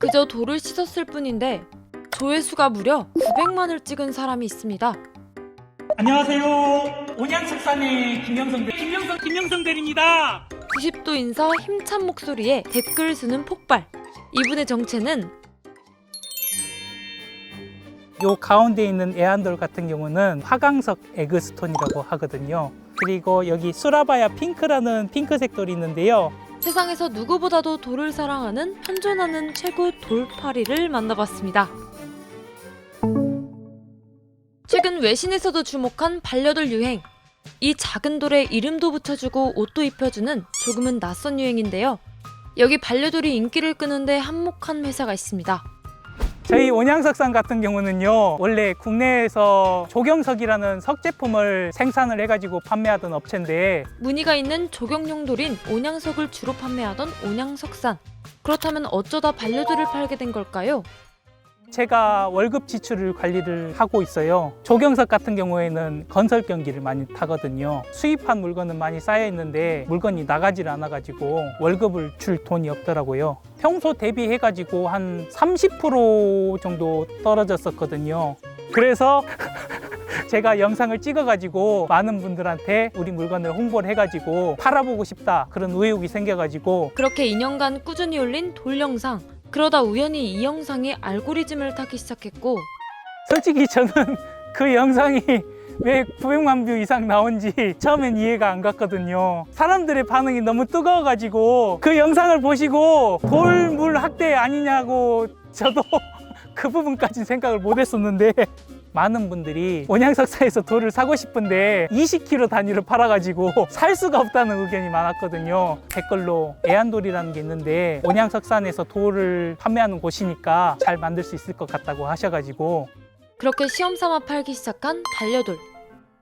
그저 돌을 씻었을 뿐인데 조회수가 무려 900만을 찍은 사람이 있습니다. 안녕하세요. 온양석산의 김명성 대리입니다. 90도 인사 힘찬 목소리에 댓글 수는 폭발. 이분의 정체는 요 가운데 있는 애완돌 같은 경우는 화강석 에그스톤이라고 하거든요. 그리고 여기 수라바야 핑크라는 핑크색 돌이 있는데요. 세상에서 누구보다도 돌을 사랑하는 현존하는 최고 돌파리를 만나봤습니다. 최근 외신에서도 주목한 반려돌 유행. 이 작은 돌에 이름도 붙여주고 옷도 입혀주는 조금은 낯선 유행인데요. 여기 반려돌이 인기를 끄는데 한몫한 회사가 있습니다. 저희 온양석산 같은 경우는요, 원래 국내에서 조경석이라는 석제품을 생산을 해가지고 판매하던 업체인데, 무늬가 있는 조경용 돌인 온양석을 주로 판매하던 온양석산. 그렇다면 어쩌다 반려돌을 팔게 된 걸까요? 제가 월급 지출을 관리를 하고 있어요. 조경석 같은 경우에는 건설 경기를 많이 타거든요. 수입한 물건은 많이 쌓여 있는데 물건이 나가질 않아가지고 월급을 줄 돈이 없더라고요. 평소 대비해가지고 한 30% 정도 떨어졌었거든요. 그래서 제가 영상을 찍어가지고 많은 분들한테 우리 물건을 홍보를 해가지고 팔아보고 싶다, 그런 의욕이 생겨가지고 그렇게 2년간 꾸준히 올린 돌 영상. 그러다 우연히 이 영상이 알고리즘을 타기 시작했고, 솔직히 저는 그 영상이 왜 900만 뷰 이상 나온지 처음엔 이해가 안 갔거든요. 사람들의 반응이 너무 뜨거워가지고 그 영상을 보시고 돌물 학대 아니냐고 저도 그 부분까지 생각을 못 했었는데, 많은 분들이 온양석사에서 돌을 사고 싶은데 20kg 단위로 팔아가지고 살 수가 없다는 의견이 많았거든요. 댓글로 애완돌이라는 게 있는데 온양석산에서 돌을 판매하는 곳이니까 잘 만들 수 있을 것 같다고 하셔가지고, 그렇게 시험삼아 팔기 시작한 반려돌.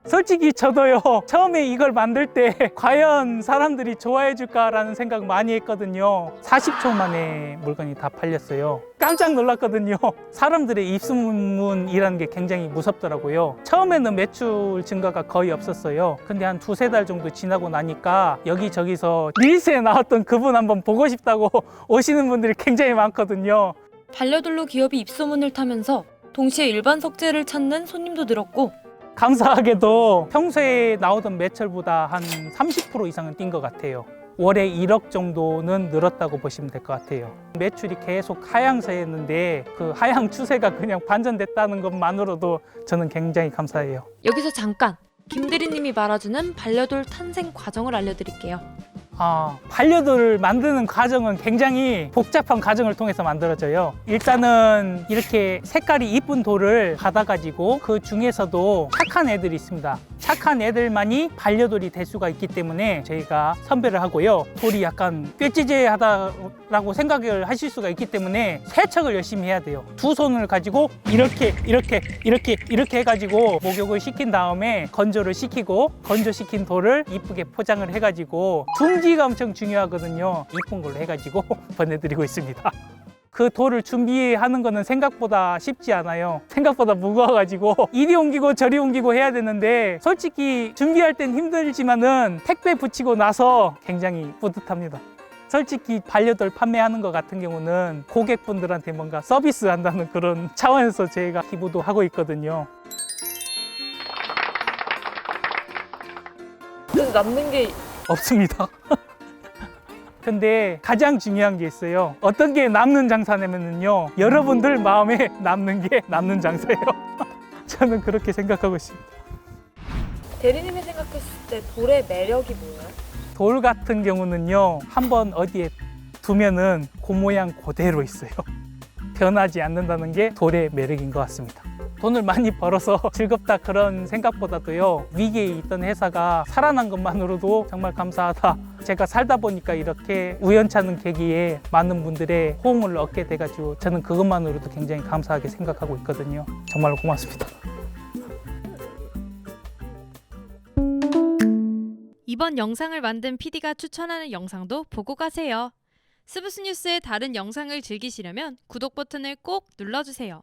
솔직히 저도요, 처음에 이걸 만들 때 과연 사람들이 좋아해 줄까라는 생각 많이 했거든요. 40초 만에 물건이 다 팔렸어요. 깜짝 놀랐거든요. 사람들의 입소문이라는 게 굉장히 무섭더라고요. 처음에는 매출 증가가 거의 없었어요. 근데 한 두세 달 정도 지나고 나니까 여기저기서 릴스에 나왔던 그분 한번 보고 싶다고 오시는 분들이 굉장히 많거든요. 반려돌로 기업이 입소문을 타면서 동시에 일반 석재를 찾는 손님도 늘었고, 감사하게도 평소에 나오던 매출보다 한 30% 이상은 뛴 것 같아요. 월에 1억 정도는 늘었다고 보시면 될 것 같아요. 매출이 계속 하향세였는데 그 하향 추세가 그냥 반전됐다는 것만으로도 저는 굉장히 감사해요. 여기서 잠깐 김 대리님이 말아주는 반려돌 탄생 과정을 알려드릴게요. 반려돌을 만드는 과정은 굉장히 복잡한 과정을 통해서 만들어져요. 일단은 이렇게 색깔이 이쁜 돌을 받아가지고 그 중에서도 착한 애들이 있습니다. 착한 애들만이 반려돌이 될 수가 있기 때문에 저희가 선별을 하고요. 돌이 약간 꾀지지하다라고 생각을 하실 수가 있기 때문에 세척을 열심히 해야 돼요. 두 손을 가지고 이렇게 해가지고 목욕을 시킨 다음에 건조를 시키고, 건조시킨 돌을 이쁘게 포장을 해가지고, 둥지가 엄청 중요하거든요. 이쁜 걸로 해가지고 보내드리고 있습니다. 그 돌을 준비하는 거는 생각보다 쉽지 않아요. 생각보다 무거워가지고 이리 옮기고 저리 옮기고 해야 되는데, 솔직히 준비할 땐 힘들지만은 택배 붙이고 나서 굉장히 뿌듯합니다. 솔직히 반려돌 판매하는 것 같은 경우는 고객분들한테 뭔가 서비스 한다는 그런 차원에서 제가 기부도 하고 있거든요. 그래서 남는 게 없습니다. 근데 가장 중요한 게 있어요. 어떤 게 남는 장사냐면요, 여러분들 마음에 남는 게 남는 장사예요. 저는 그렇게 생각하고 있습니다. 대리님이 생각했을 때 돌의 매력이 뭐예요? 돌 같은 경우는요, 한번 어디에 두면은 그 모양 그대로 있어요. 변하지 않는다는 게 돌의 매력인 것 같습니다. 돈을 많이 벌어서 즐겁다 그런 생각보다도요, 위기에 있던 회사가 살아난 것만으로도 정말 감사하다. 제가 살다 보니까 이렇게 우연찮은 계기에 많은 분들의 호응을 얻게 돼가지고 저는 그것만으로도 굉장히 감사하게 생각하고 있거든요. 정말로 고맙습니다. 이번 영상을 만든 PD가 추천하는 영상도 보고 가세요. 스브스 뉴스의 다른 영상을 즐기시려면 구독 버튼을 꼭 눌러주세요.